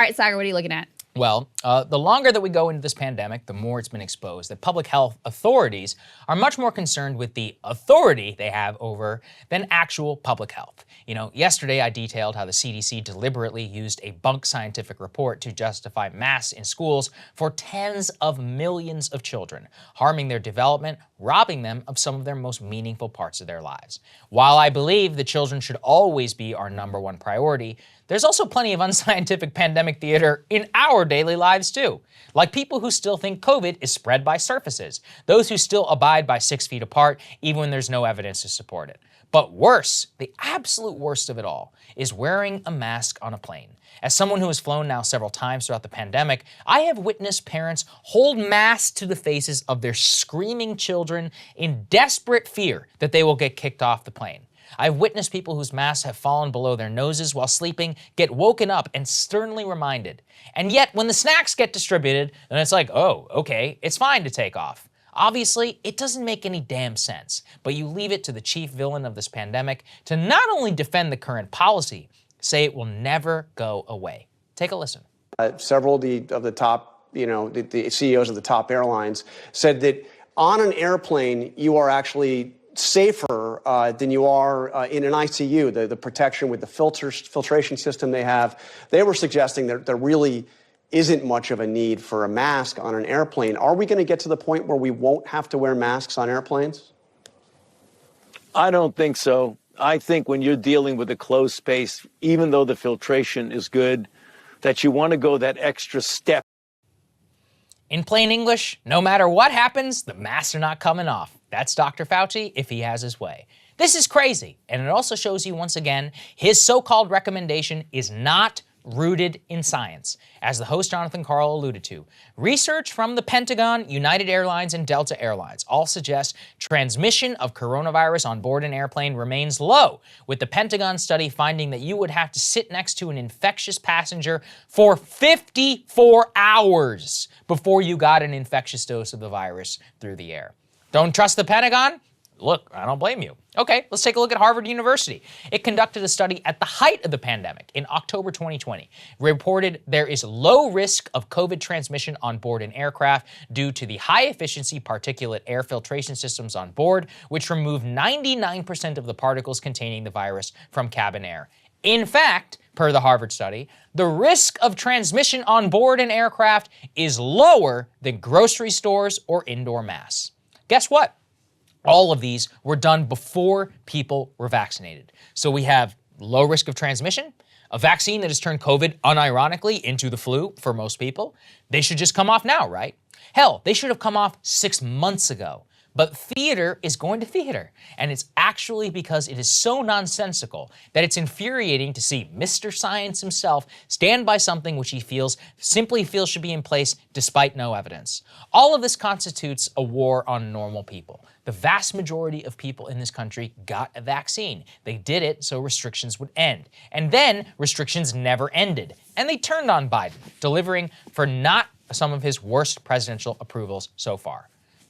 All right, Saagar, what are you looking at? Well, the longer that we go into this pandemic, the more it's been exposed that public health authorities are much more concerned with the authority they have over than actual public health. You know, yesterday I detailed how the CDC deliberately used a bunk scientific report to justify masks in schools for tens of millions of children, harming their development, robbing them of some of their most meaningful parts of their lives. While I believe that children should always be our #1 priority, there's also plenty of unscientific pandemic theater in our daily lives too. Like people who still think COVID is spread by surfaces, those who still abide by 6 feet apart even when there's no evidence to support it. But worse, the absolute worst of it all, is wearing a mask on a plane. As someone who has flown now several times throughout the pandemic, I have witnessed parents hold masks to the faces of their screaming children in desperate fear that they will get kicked off the plane. I've witnessed people whose masks have fallen below their noses while sleeping get woken up and sternly reminded. And yet, when the snacks get distributed, then it's like, oh, okay, it's fine to take off. Obviously, it doesn't make any damn sense, but you leave it to the chief villain of this pandemic to not only defend the current policy, say it will never go away. Take a listen. Several of the top, the CEOs of the top airlines said that on an airplane, you are actually safer than you are in an ICU, the protection with the filtration system they have. They were suggesting that there really isn't much of a need for a mask on an airplane. Are we going to get to the point where we won't have to wear masks on airplanes? I don't think so. I think when you're dealing with a closed space, even though the filtration is good, that you want to go that extra step. In plain English, no matter what happens, the masks are not coming off. That's Dr. Fauci if he has his way. This is crazy, and it also shows you once again, his so-called recommendation is not rooted in science. As the host Jonathan Karl alluded to, research from the Pentagon, United Airlines, and Delta Airlines all suggest transmission of coronavirus on board an airplane remains low, with the Pentagon study finding that you would have to sit next to an infectious passenger for 54 hours before you got an infectious dose of the virus through the air. Don't trust the Pentagon? Look, I don't blame you. Okay, let's take a look at Harvard University. It conducted a study at the height of the pandemic in October 2020. It reported there is low risk of COVID transmission on board an aircraft due to the high-efficiency particulate air filtration systems on board, which remove 99% of the particles containing the virus from cabin air. In fact, per the Harvard study, the risk of transmission on board an aircraft is lower than grocery stores or indoor masks. Guess what? All of these were done before people were vaccinated. So we have low risk of transmission, a vaccine that has turned COVID unironically into the flu for most people. They should just come off now, right? Hell, they should have come off 6 months ago. But theater is going to theater, and it's actually because it is so nonsensical that it's infuriating to see Mr. Science himself stand by something which he simply feels should be in place despite no evidence. All of this constitutes a war on normal people. The vast majority of people in this country got a vaccine. They did it so restrictions would end. And then restrictions never ended, and they turned on Biden, delivering for not some of his worst presidential approvals so far.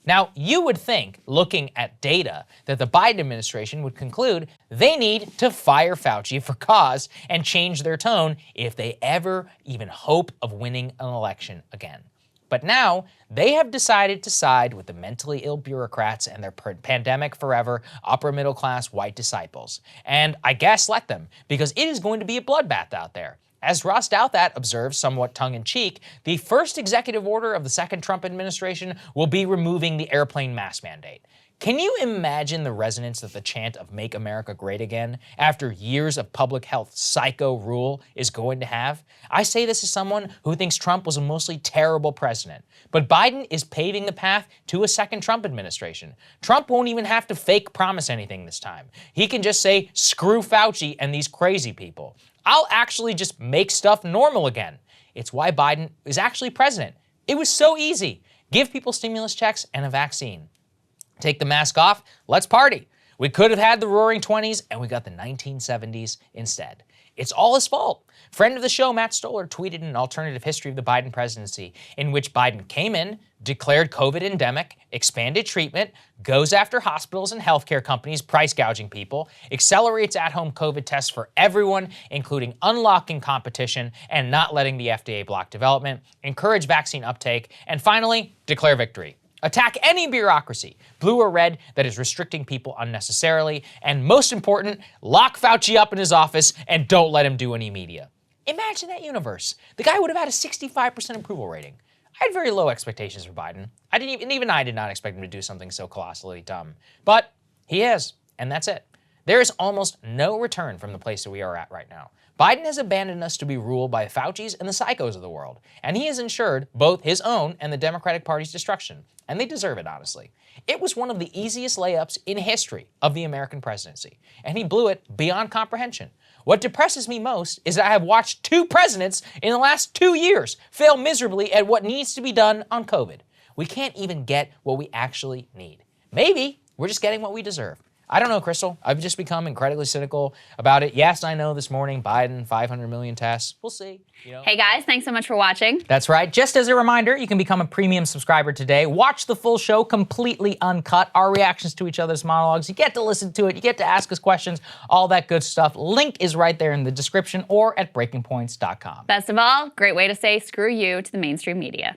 Now, you would think, looking at data, that the Biden administration would conclude they need to fire Fauci for cause and change their tone if they ever even hope of winning an election again. But now, they have decided to side with the mentally ill bureaucrats and their pandemic forever upper middle class white disciples. And I guess let them, because it is going to be a bloodbath out there. As Ross Douthat observes somewhat tongue-in-cheek, the first executive order of the second Trump administration will be removing the airplane mask mandate. Can you imagine the resonance that the chant of Make America Great Again, after years of public health psycho rule, is going to have? I say this as someone who thinks Trump was a mostly terrible president, but Biden is paving the path to a second Trump administration. Trump won't even have to fake promise anything this time. He can just say, screw Fauci and these crazy people. I'll actually just make stuff normal again. It's why Biden is actually president. It was so easy. Give people stimulus checks and a vaccine. Take the mask off, let's party. We could have had the roaring 20s and we got the 1970s instead. It's all his fault. Friend of the show, Matt Stoller, tweeted an alternative history of the Biden presidency in which Biden came in, declared COVID endemic, expanded treatment, goes after hospitals and healthcare companies price gouging people, accelerates at-home COVID tests for everyone, including unlocking competition and not letting the FDA block development, encourage vaccine uptake, and finally, declare victory. Attack any bureaucracy, blue or red, that is restricting people unnecessarily, and most important, lock Fauci up in his office and don't let him do any media. Imagine that universe. The guy would have had a 65% approval rating. I had very low expectations for Biden. Even I did not expect him to do something so colossally dumb. But he is, and that's it. There is almost no return from the place that we are at right now. Biden has abandoned us to be ruled by the Faucis and the psychos of the world, and he has ensured both his own and the Democratic Party's destruction, and they deserve it, honestly. It was one of the easiest layups in history of the American presidency, and he blew it beyond comprehension. What depresses me most is that I have watched 2 presidents in the last 2 years fail miserably at what needs to be done on COVID. We can't even get what we actually need. Maybe we're just getting what we deserve. I don't know, Crystal. I've just become incredibly cynical about it. Yes, I know this morning, Biden, 500 million tests. We'll see. Hey guys, thanks so much for watching. That's right. Just as a reminder, you can become a premium subscriber today. Watch the full show completely uncut, our reactions to each other's monologues. You get to listen to it. You get to ask us questions, all that good stuff. Link is right there in the description or at breakingpoints.com. Best of all, great way to say screw you to the mainstream media.